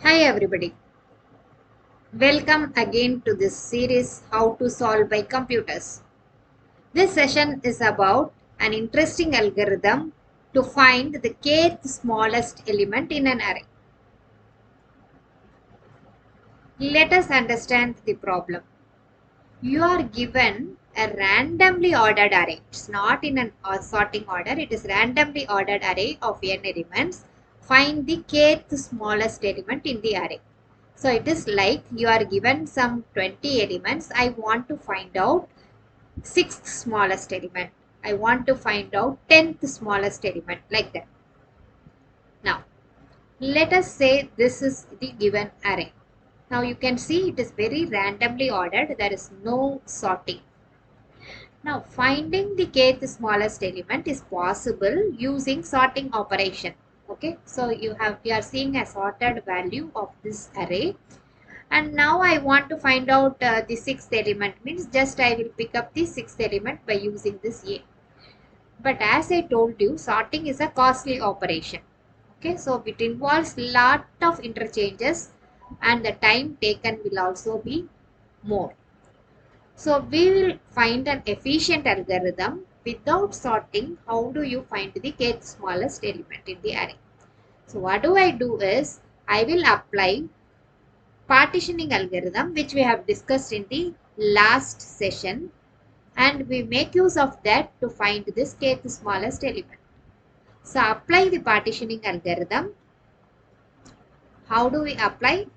Hi everybody, welcome again to this series How to Solve by Computers. This session is about an interesting algorithm to find the kth smallest element in an array. Let us understand the problem. You are given a randomly ordered array. It's not in an sorting order, it is randomly ordered array of n elements. Find the kth smallest element in the array. So it is like you are given some 20 elements. I want to find out 6th smallest element. I want to find out 10th smallest element, like that. Now, let us say this is the given array. Now you can see it is very randomly ordered. There is no sorting. Now finding the kth smallest element is possible using sorting operation. Okay, so you are seeing a sorted value of this array. And now I want to find out the 6th element, means just I will pick up the 6th element by using this A. But as I told you, sorting is a costly operation. Okay, so it involves lot of interchanges and the time taken will also be more. So we will find an efficient algorithm without sorting. How do you find the kth smallest element in the array? So what do I do is, I will apply partitioning algorithm which we have discussed in the last session, and we make use of that to find this kth smallest element. So apply the partitioning algorithm. How do we apply?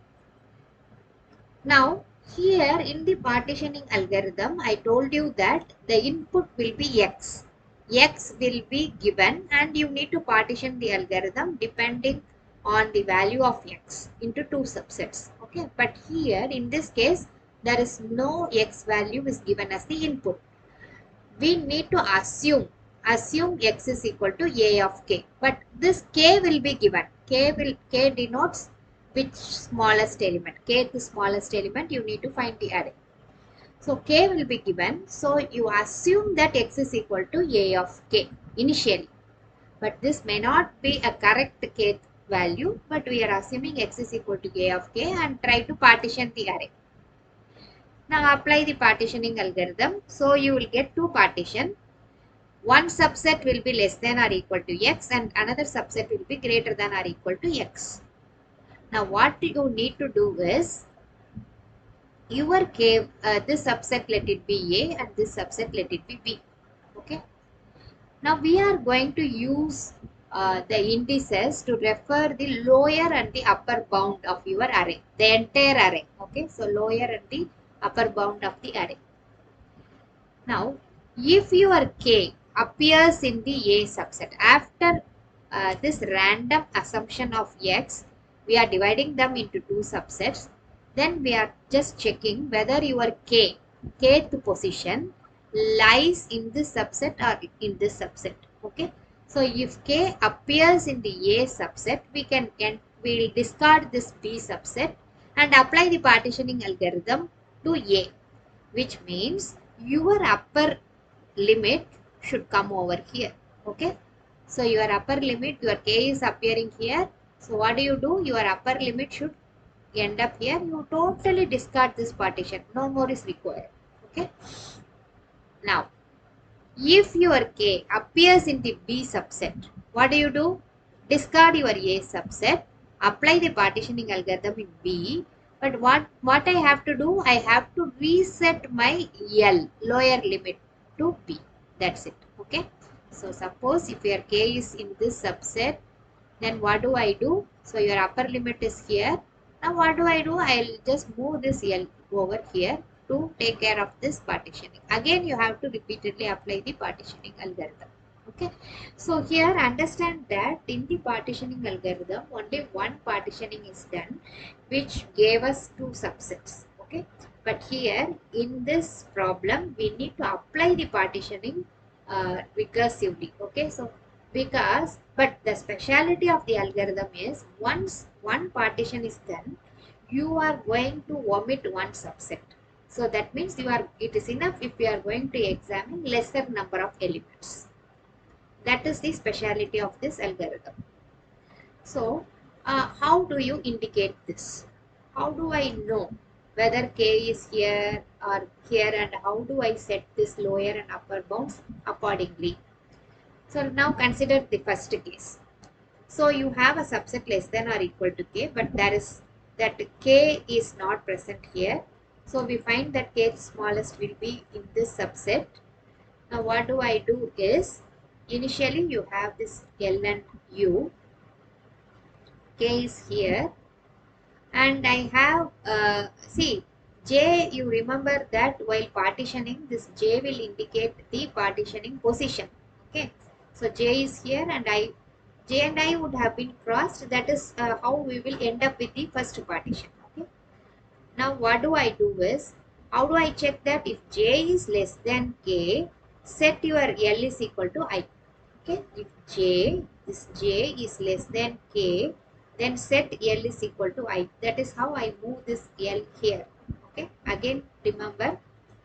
Now here in the partitioning algorithm, I told you that the input will be x. X will be given and you need to partition the algorithm depending on the value of x into two subsets. Okay, but here in this case there is no x value is given as the input. We need to assume x is equal to a of k, but this k will be given. K denotes which smallest element, kth smallest element. You need to find the array. So k will be given. So you assume that x is equal to a of k initially, but this may not be a correct kth value, but we are assuming x is equal to a of k and try to partition the array. Now apply the partitioning algorithm. So you will get two partition. One subset will be less than or equal to x and another subset will be greater than or equal to x. Now what you need to do is, your k, this subset let it be a and this subset let it be b. Okay. Now we are going to use the indices to refer the lower and the upper bound of your array, the entire array. Okay. So lower and the upper bound of the array. Now, if your k appears in the A subset, after this random assumption of x, we are dividing them into two subsets. Then we are just checking whether your kth position lies in this subset or in this subset. Okay. So if k appears in the A subset, we'll discard this B subset and apply the partitioning algorithm to A, which means your upper limit should come over here. Okay, so your upper limit, your k is appearing here. So what do? Your upper limit should end up here. You totally discard this partition, no more is required. Okay, now if your k appears in the B subset, what do? Discard your A subset, apply the partitioning algorithm in B. But what I have to do? I have to reset my L, lower limit, to B. That's it. Okay. So suppose if your k is in this subset, then what do? So your upper limit is here. Now what do? I'll just move this L over here to take care of this partitioning. Again, you have to repeatedly apply the partitioning algorithm. Okay. So here understand that in the partitioning algorithm, only one partitioning is done, which gave us two subsets. Okay. But here in this problem, we need to apply the partitioning recursively. Okay. So but the speciality of the algorithm is, once one partition is done, you are going to omit one subset. So that means it is enough if you are going to examine lesser number of elements. That is the speciality of this algorithm. So how do you indicate this? How do I know whether k is here or here, and how do I set this lower and upper bounds accordingly? So now consider the first case. So you have a subset less than or equal to k, but there is that k is not present here. So we find that kth smallest will be in this subset. Now what do I do is, initially you have this L and U, k is here, and I have, see, j, you remember that while partitioning, this j will indicate the partitioning position. Okay, so j is here, and j and I would have been crossed. That is how we will end up with the first partition. Okay, now what do I do is, how do I check that if j is less than k, set your L is equal to I. Okay, if this j is less than k, then set L is equal to I. That is how I move this L here. Okay, again remember,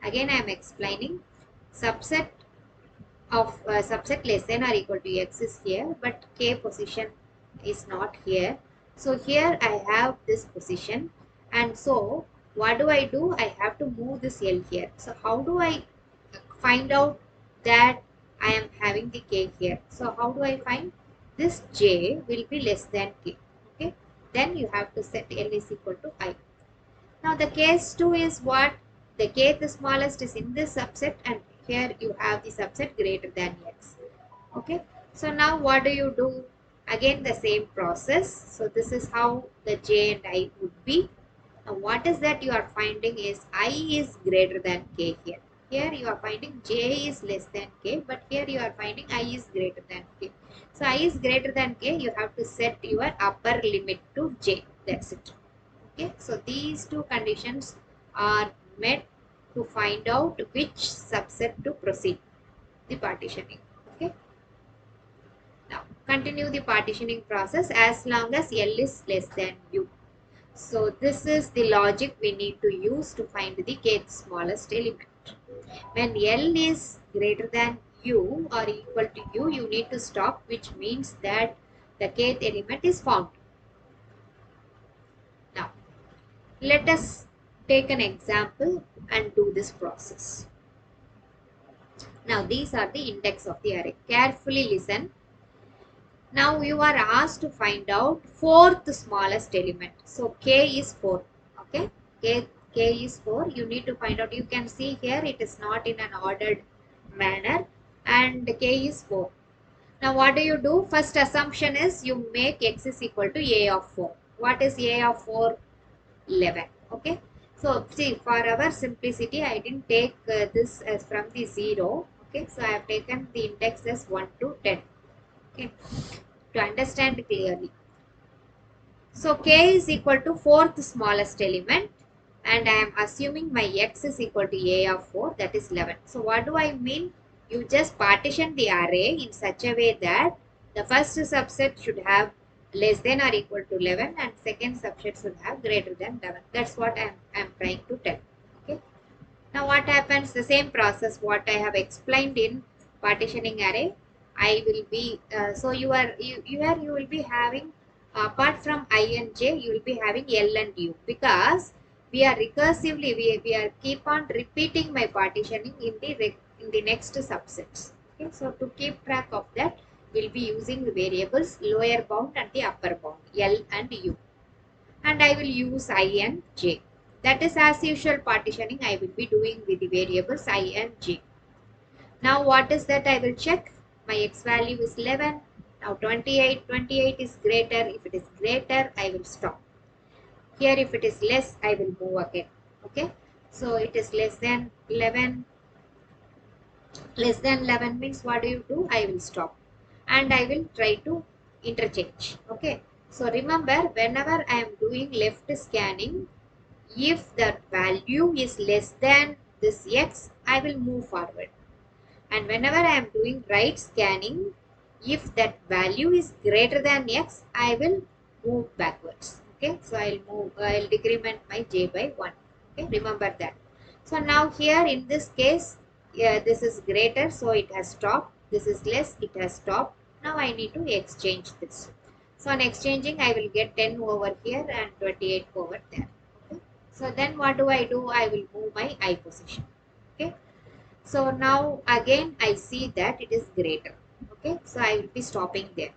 again I am explaining, subset of subset less than or equal to x is here, but k position is not here. So here I have this position, and so what do? I have to move this L here. So how do I find out that I am having the k here? So how do I find? This j will be less than k. Okay, then you have to set L is equal to I. Now the case 2 is what? The kth smallest is in this subset, and here you have the subset greater than x. Okay, so now what do? Again the same process. So this is how the j and I would be. Now what is that you are finding is I is greater than k here. Here you are finding j is less than k, but here you are finding I is greater than k. So I is greater than k, you have to set your upper limit to j. That's it. Okay, so these two conditions are met to find out which subset to proceed the partitioning. Okay, now continue the partitioning process as long as L is less than U. So this is the logic we need to use to find the kth smallest element. When L is greater than U or equal to U, you need to stop, which means that the kth element is found. Now let us take an example and do this process. Now these are the index of the array. Carefully listen. Now you are asked to find out fourth smallest element. So k is 4. Okay, k is 4. You need to find out. You can see here it is not in an ordered manner, and k is 4. Now what do? First assumption is you make x is equal to a of 4. What is a of 4? 11. Okay, so see, for our simplicity I didn't take this as from the 0. Okay, so I have taken the index as 1 to 10. Okay, to understand clearly. So k is equal to fourth smallest element, and I am assuming my x is equal to a of 4, that is 11. So what do I mean? You just partition the array in such a way that the first subset should have less than or equal to 11, and second subset should have greater than 11. That's what I am trying to tell. Okay. Now what happens? The same process what I have explained in partitioning array. I will be so you will be having, apart from I and j, you will be having L and U, because we are recursively we are keep on repeating my partitioning in the next subsets. Okay, so to keep track of that, we'll be using the variables lower bound and the upper bound L and U, and I will use I and j. That is as usual partitioning I will be doing with the variables I and j. Now what is that I will check? My x value is 11. Now 28 is greater. If it is greater, I will stop. Here if it is less, I will move again. Okay. So it is less than 11. Less than 11 means what do? I will stop. And I will try to interchange. Okay. So remember, whenever I am doing left scanning, if the value is less than this x, I will move forward. And whenever I am doing right scanning, if that value is greater than x, I will move backwards. Okay, so I'll decrement my j by 1. Okay, remember that. So now here in this case, this is greater, so it has stopped. This is less, it has stopped. Now I need to exchange this. So on exchanging, I will get 10 over here and 28 over there. Okay. So then what do? I will move my I position. Okay. So now again I see that it is greater. Okay. So I will be stopping there.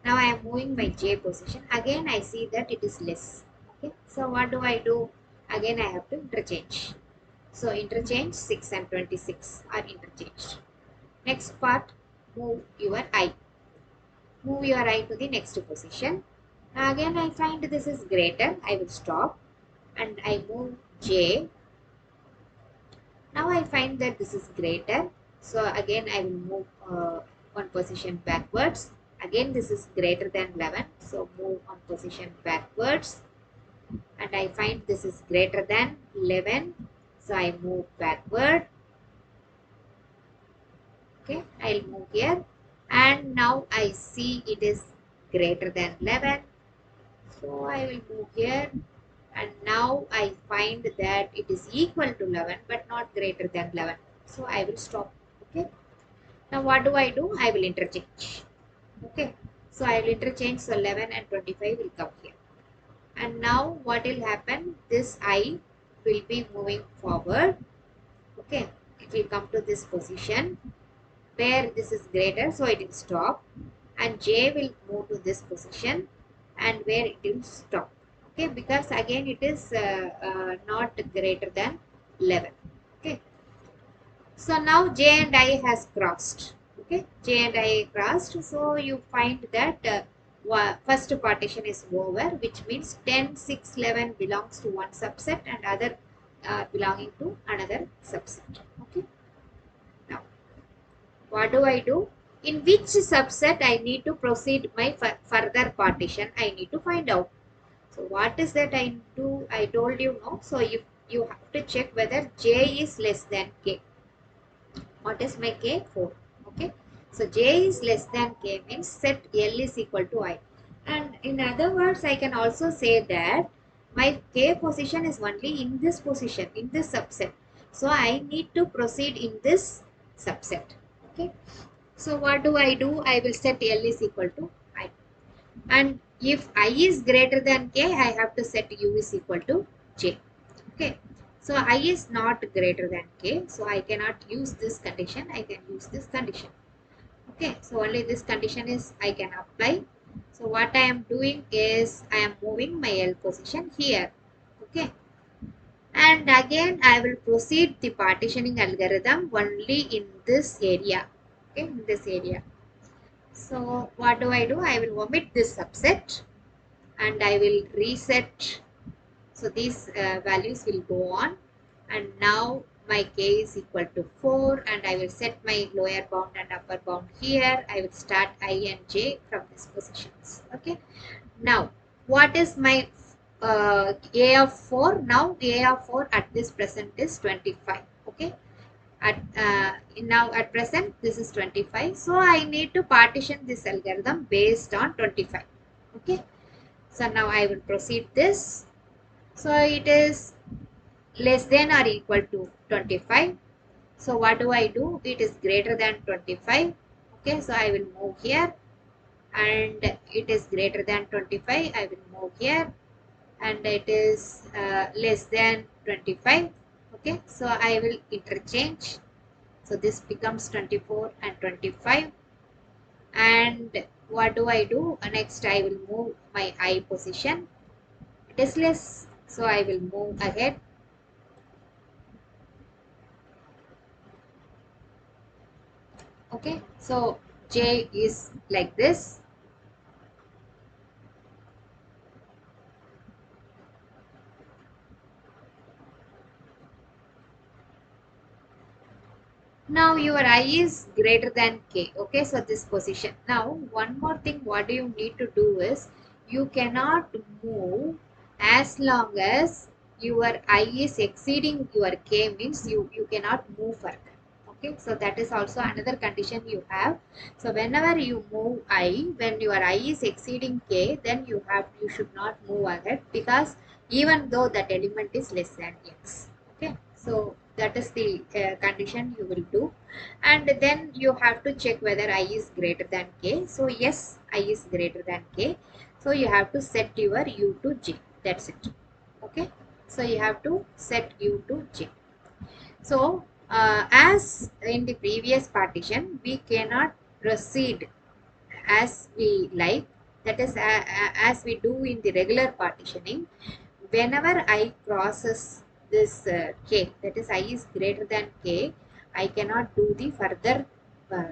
Now I am moving my J position. Again I see that it is less. Okay. So what do? Again I have to interchange. So interchange 6 and 26 are interchanged. Next part, move your I. Move your I to the next position. Again I find this is greater. I will stop and I move J. Now I find that this is greater. So again I will move one position backwards. Again this is greater than 11. So move one position backwards. And I find this is greater than 11. So I move backward. Okay, I'll move here. And now I see it is greater than 11. So I will move here. And now I find that it is equal to 11 but not greater than 11. So I will stop. Okay. Now what do? I will interchange. Okay. So I will interchange. So 11 and 25 will come here. And now what will happen? This I will be moving forward. Okay. It will come to this position where this is greater. So it will stop. And J will move to this position and where it will stop. Okay, because again it is not greater than 11. Okay, so now J and I has crossed. Okay, J and I crossed. So you find that first partition is over, which means 10, 6, 11 belongs to one subset and other belonging to another subset. Okay, now what do? In which subset I need to proceed my further partition, I need to find out. So what is that I do? I told you no. So you have to check whether J is less than K. What is my K? 4. Okay. So J is less than K means set L is equal to I. And in other words, I can also say that my K position is only in this position, in this subset. So I need to proceed in this subset. Okay. So what do? I will set L is equal to I. And if I is greater than K, I have to set U is equal to J. Okay. So I is not greater than K. So I cannot use this condition. I can use this condition. Okay. So only this condition is I can apply. So what I am doing is I am moving my L position here. Okay. And again I will proceed the partitioning algorithm only in this area. Okay. In this area. So what do? I will omit this subset and I will reset. So these values will go on and now my K is equal to 4 and I will set my lower bound and upper bound here. I will start I and J from these positions. Okay. Now what is my A of 4? Now A of 4 at this present is 25. Okay. Now at present this is 25. So I need to partition this algorithm based on 25. Okay. So now I will proceed this. So it is less than or equal to 25. So what do? It is greater than 25. Okay, so I will move here and it is greater than 25. I will move here and it is less than 25. Okay, so I will interchange. So this becomes 24 and 25. And what do? Next I will move my I position. It is less. So I will move ahead. Okay, so J is like this. Now your I is greater than K. Okay, so this position. Now one more thing, what do you need to do is you cannot move as long as your I is exceeding your K, means you cannot move further. Okay, so that is also another condition you have. So whenever you move I, when your I is exceeding K, then you should not move ahead, because even though that element is less than X. Okay, so that is the condition you will do, and then you have to check whether I is greater than K. So yes, I is greater than k. So you have to set your u to j. That's it. Okay. So you have to set u to j. So as in the previous partition, we cannot proceed as we like. That is as we do in the regular partitioning. Whenever I crosses this k, that is I is greater than k, I cannot do the further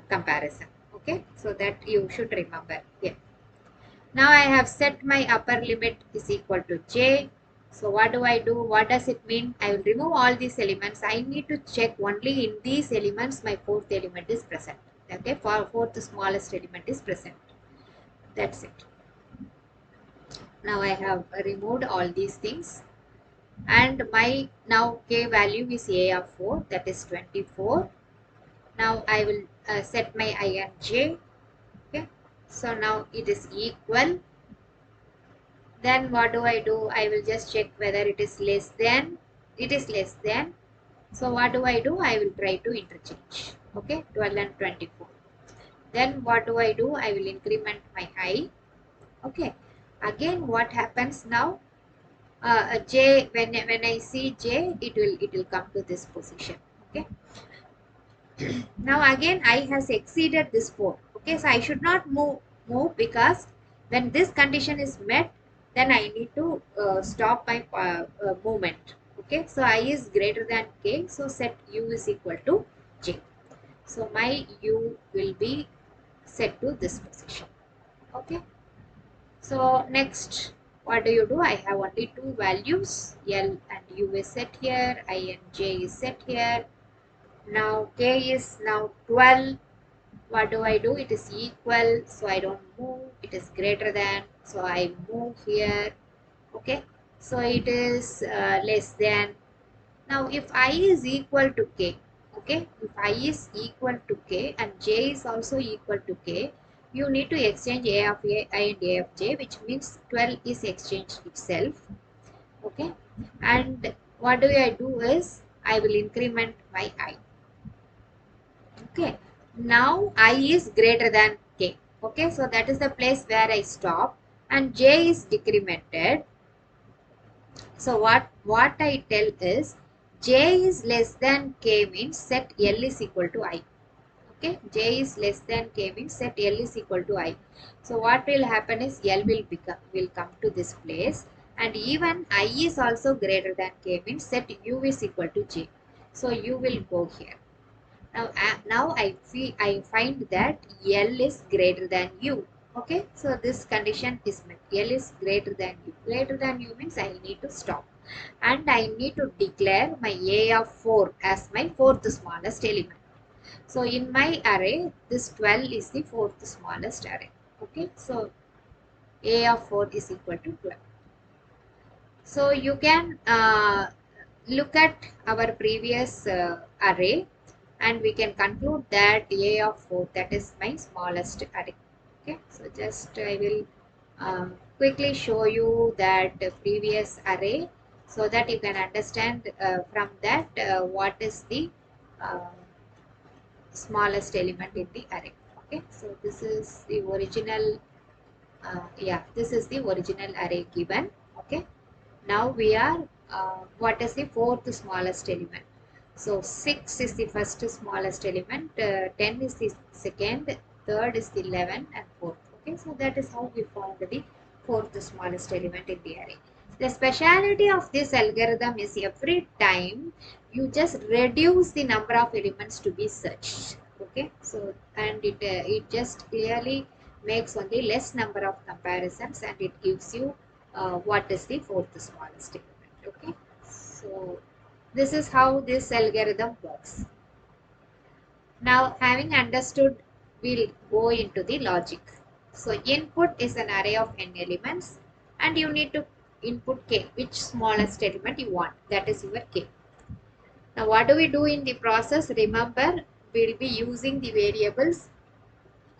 comparison. Okay, so that you should remember here. Now I have set my upper limit is equal to j. So what do I do? What does it mean? I will remove all these elements. I need to check only in these elements my fourth element is present. Okay, for fourth smallest element is present. That's it. Now I have removed all these things, and my now k value is a of 4, that is 24. Now I will set my I and j. Okay, so now it is equal. Then what do I do? I will just check whether it is less than. It is less than. So what do? I will try to interchange. Okay, 12 and 24. Then what do? I will increment my I. Okay. Again, what happens now? J, when I see j, it will come to this position. Okay. Now again I has exceeded this 4. Okay, so I should not move because when this condition is met, then I need to stop my movement. Okay, so I is greater than k, so set u is equal to j. So my u will be set to this position. Okay, so next what do you do? I have only two values, L and U is set here, I and J is set here. Now K is now 12. What do? It is equal, so I don't move. It is greater than, so I move here. Okay, so it is less than. Now if I is equal to K, okay, if I is equal to K and J is also equal to K, you need to exchange A of A, I and A of J, which means 12 is exchanged itself. Okay, and what do I do is I will increment my I. Okay, now I is greater than k. Okay, so that is the place where I stop, and j is decremented. So what I tell is j is less than k means set L is equal to I. Okay, j is less than k means set L is equal to I. So what will happen is L will come to this place, and even I is also greater than k means set U is equal to j. So U will go here. Now I find that L is greater than U. Okay, so this condition is met. L is greater than U. Greater than U means I need to stop, and I need to declare my A of 4 as my fourth smallest element. So in my array, this 12 is the fourth smallest array. Okay, so A of 4 is equal to 12. So you can look at our previous array, and we can conclude that A of 4, that is my smallest array. Okay, so just I will quickly show you that previous array, so that you can understand from that what is the uh, smallest element in the array. Okay, so this is the original this is the original array given. Okay, now we are what is the fourth smallest element? So 6 is the first smallest element, 10 is the second, third is the 11, and fourth. Okay, so that is how we found the fourth smallest element in the array. The speciality of this algorithm is every time you just reduce the number of elements to be searched. Okay, so and it just clearly makes only less number of comparisons, and it gives you what is the fourth smallest element. Okay, so this is how this algorithm works. Now, having understood, we'll go into the logic. So input is an array of n elements, and you need to input k, which smallest element you want, that is your k. Now what do we do in the process? Remember, we'll be using the variables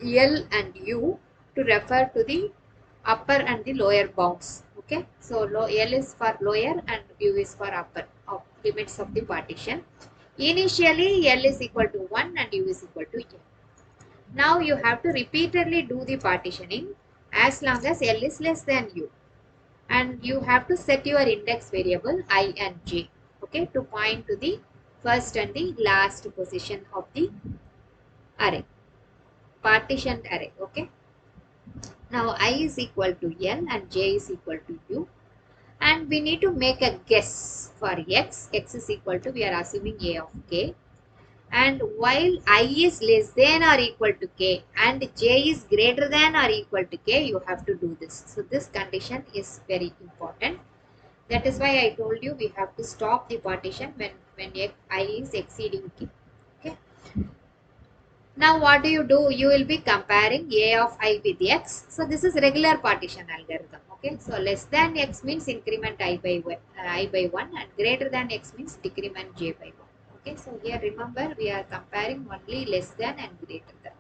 L and U to refer to the upper and the lower bounds. Okay, so L is for lower and U is for upper of limits of the partition. Initially L is equal to 1 and U is equal to n. Now you have to repeatedly do the partitioning as long as L is less than U. And you have to set your index variable I and j, okay, to point to the first and the last position of the array, partitioned array, okay. Now I is equal to L and j is equal to U, and we need to make a guess for x is equal to, we are assuming a of k, and while I is less than or equal to k and j is greater than or equal to k, you have to do this. So this condition is very important. That is why I told you we have to stop the partition when I is exceeding k. Okay. Now what do? You will be comparing a of I with x. So this is regular partition algorithm. Okay. So less than x means increment I by 1 and greater than x means decrement j by 1. Okay. So here remember we are comparing only less than and greater than.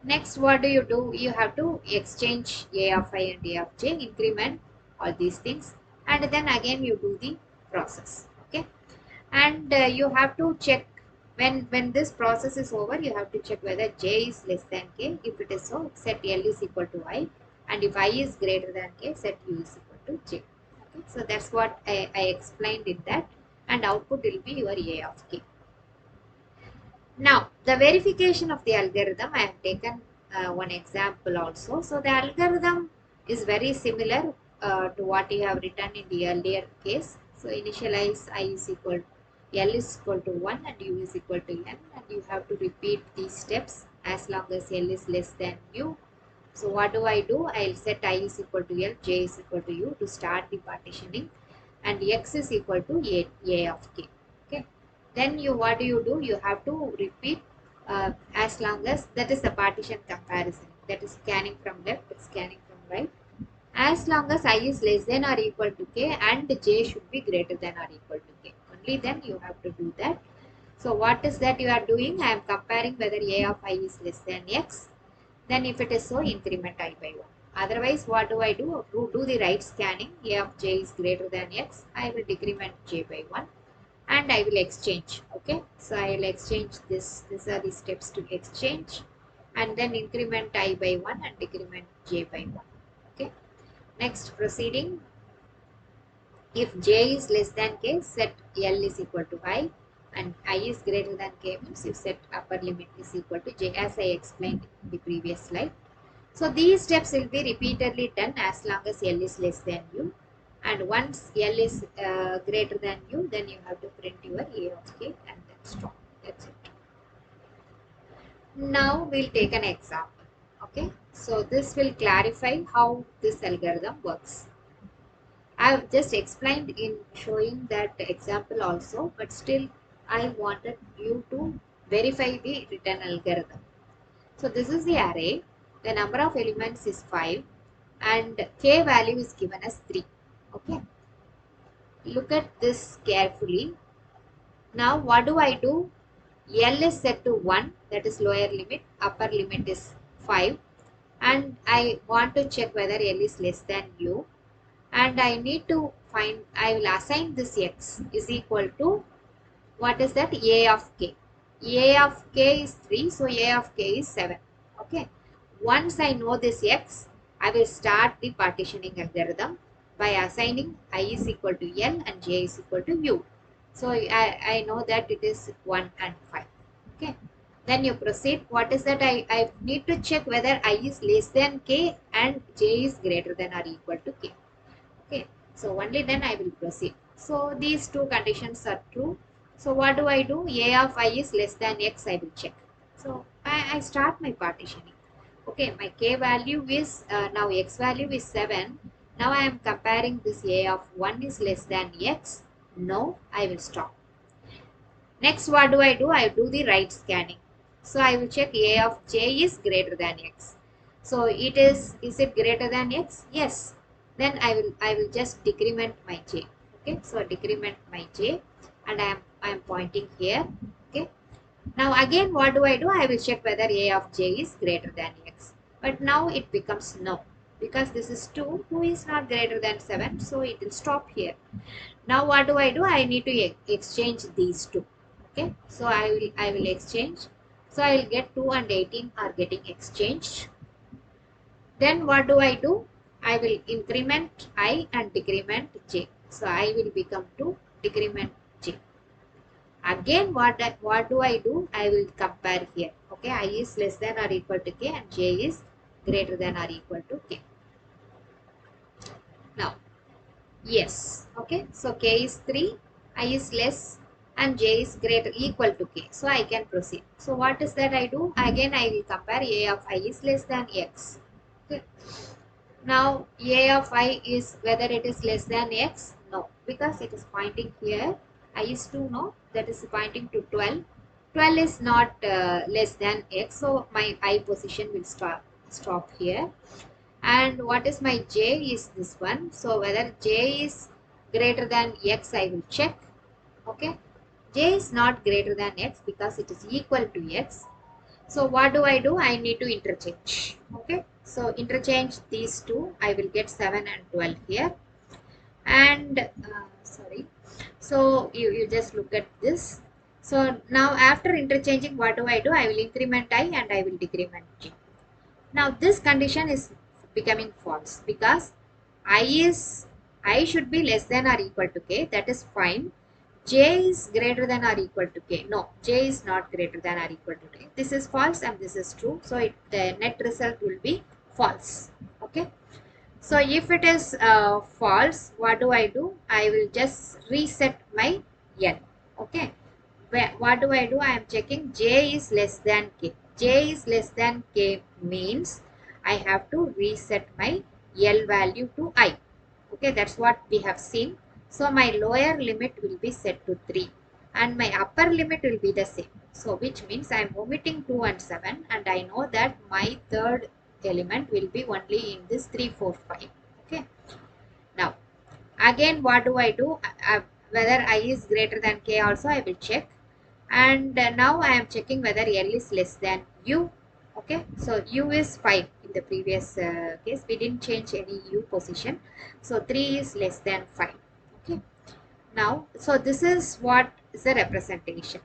Next, what do? You have to exchange a of I and a of j, increment all these things, and then again you do the process. Okay, and you have to check when this process is over. You have to check whether j is less than k. If it is so, set L is equal to I, and if I is greater than k, set U is equal to j. Okay, so that's what I explained in that, and output will be your a of k. Now, the verification of the algorithm, I have taken one example also. So, the algorithm is very similar to what you have written in the earlier case. So, initialize I is equal L is equal to 1 and U is equal to N, and you have to repeat these steps as long as L is less than U. So, what do? I'll set I is equal to L, J is equal to U to start the partitioning, and X is equal to A of K. Okay. Then what do? You have to repeat as long as, that is the partition comparison, that is scanning from left, scanning from right, as long as I is less than or equal to k and j should be greater than or equal to k, only then you have to do that. So what is that you are doing? I am comparing whether a of I is less than x, then if it is so, increment I by 1. Otherwise what do? Do the right scanning, a of j is greater than x, I will decrement j by 1 and I will exchange. Okay, so I will exchange this. These are the steps to exchange, and then increment I by 1 and decrement j by 1. Okay, next proceeding, if j is less than k, set L is equal to I, and I is greater than k means you set upper limit is equal to j, as I explained in the previous slide. So these steps will be repeatedly done as long as L is less than U, and once L is greater than U, then you have to print your A of k and then stop. That's it. Now we'll take an example. Okay, so this will clarify how this algorithm works. I have just explained in showing that example also, but still I wanted you to verify the written algorithm. So this is the array. The number of elements is 5 and k value is given as 3. Okay. Look at this carefully. Now what do? L is set to 1, that is lower limit, upper limit is 5, and I want to check whether L is less than U, and I need to find, I will assign this x is equal to, what is that? A of k. A of k is 3, so A of k is 7. Okay. Once I know this x, I will start the partitioning algorithm by assigning I is equal to L and j is equal to U. So I know that it is 1 and 5. Okay. Then you proceed. What is that? I need to check whether I is less than k and j is greater than or equal to k. Okay, so only then I will proceed. So these two conditions are true. So what do? A of I is less than x, I will check. So I start my partitioning. Okay, my k value is, now x value is 7. Now I am comparing this a of 1 is less than x. No, I will stop. Next, what do? I do the right scanning. So I will check a of j is greater than x. So is it greater than x? Yes. Then I will just decrement my j. Okay. So decrement my j, and I am pointing here. Okay. Now again what do? I will check whether a of j is greater than x. But now it becomes no, because this is 2, 2 is not greater than 7, so it will stop here. Now what do? I need to exchange these two. Okay, so I will exchange So I will get 2 and 18 are getting exchanged. Then what do I do? I will increment I and decrement j. So I will become 2, decrement j. Again, what do I do? I will compare here. Okay, I is less than or equal to k and j is greater than or equal to k. Now, yes. Okay, so k is 3, I is less and j is greater equal to k. So I can proceed. So what is that I do? Again, I will compare a of I is less than x. Okay. Now, a of I is whether it is less than x? No, because it is pointing here. I is 2, no, that is pointing to 12. 12 is not less than x, so my I position will stop here. And what is my j is this one. So whether j is greater than x, I will check. Okay, j is not greater than x because it is equal to x. So what do? I need to interchange. Okay. So interchange these two. I will get 7 and 12 here. And sorry. So you just look at this. So now after interchanging, what do? I will increment I and I will decrement j. Now this condition is becoming false because I should be less than or equal to k. That is fine. J is greater than or equal to k. No, J is not greater than or equal to k. This is false and this is true. So the net result will be false. Okay. So if it is false, what do? I will just reset my N. Okay. What do? I am checking J is less than K. J is less than K means I have to reset my L value to I. Okay, that's what we have seen. So my lower limit will be set to 3 and my upper limit will be the same. So which means I am omitting 2 and 7 and I know that my third element will be only in this 3, 4, 5. Okay. Now, again what do? Whether I is greater than K also I will check. And now I am checking whether L is less than U. Okay, so U is 5 in the previous case. We didn't change any U position. So 3 is less than 5. Okay, now, so this is what is the representation.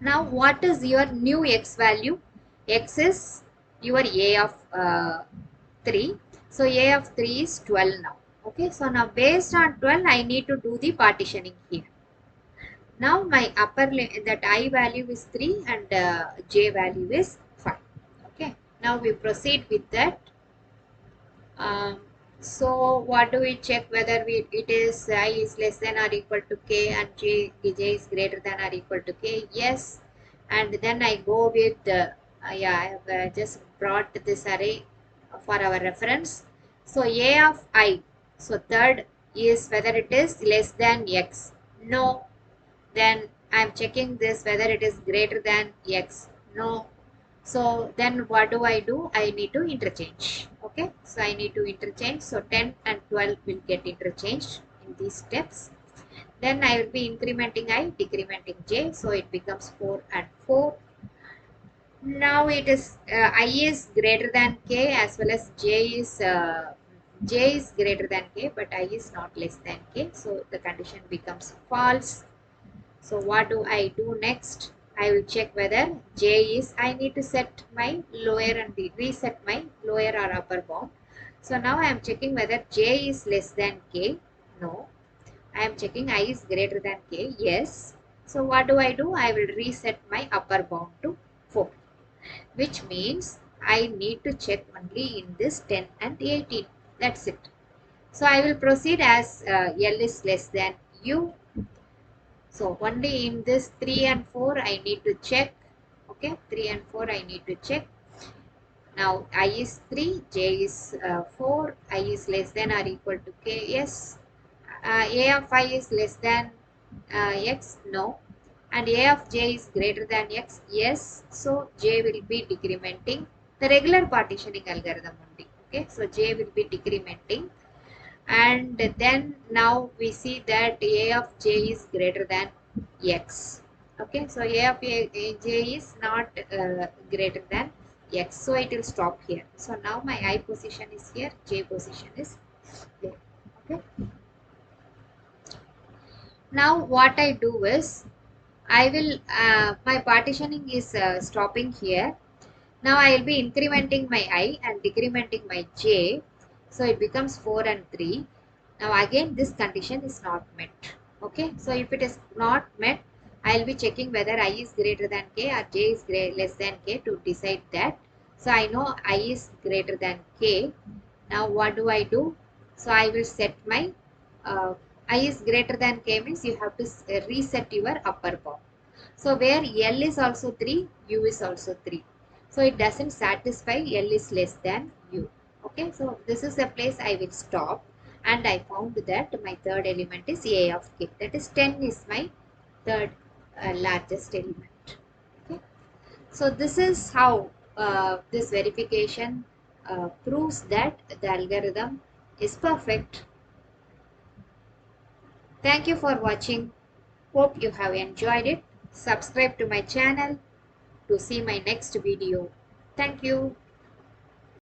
Now, what is your new X value? X is your A of 3. So, A of 3 is 12 now. Okay, so now based on 12, I need to do the partitioning here. Now my upper limit, that I value is 3 and j value is 5. Okay. Now we proceed with that. So what do we check whether it is I is less than or equal to k and j is greater than or equal to k? Yes. And then I go with yeah, I have just brought this array for our reference. So a of I. So third is whether it is less than x. No. Then I'm checking this whether it is greater than x. No. So then what do? I need to interchange. Okay. So I need to interchange. So 10 and 12 will get interchanged in these steps. Then I will be incrementing I, decrementing j. So it becomes 4 and 4. Now it is I is greater than k as well as j is greater than k, but I is not less than k. So the condition becomes false. So what do I do next? I will check whether j is, I need to set my lower and reset my lower or upper bound. So now I am checking whether j is less than k. No. I am checking I is greater than k. Yes. So what do? I will reset my upper bound to 4. Which means I need to check only in this 10 and 18. That's it. So I will proceed as L is less than U. So only in this 3 and 4 I need to check. Okay, 3 and 4 I need to check. Now I is 3, j is 4, I is less than or equal to k. Yes. A of I is less than x. No. And A of j is greater than x. Yes. So j will be decrementing. The regular partitioning algorithm only. Okay. So j will be decrementing. And then now we see that A of j is greater than x. Okay, so A of j is not greater than x, so it will stop here. So now my I position is here, j position is there. Okay, now what I do is I will, my partitioning is stopping here. Now I will be incrementing my I and decrementing my j. So it becomes 4 and 3. Now again this condition is not met. Okay. So if it is not met, I will be checking whether I is greater than k or j is less than k to decide that. So I know I is greater than k. Now what do I do? So I will set my I is greater than k means you have to reset your upper bound. So where L is also 3, U is also 3. So it doesn't satisfy L is less than U. Okay, so this is the place I will stop, and I found that my third element is A of K. That is 10 is my third largest element. Okay, so this is how this verification proves that the algorithm is perfect. Thank you for watching. Hope you have enjoyed it. Subscribe to my channel to see my next video. Thank you.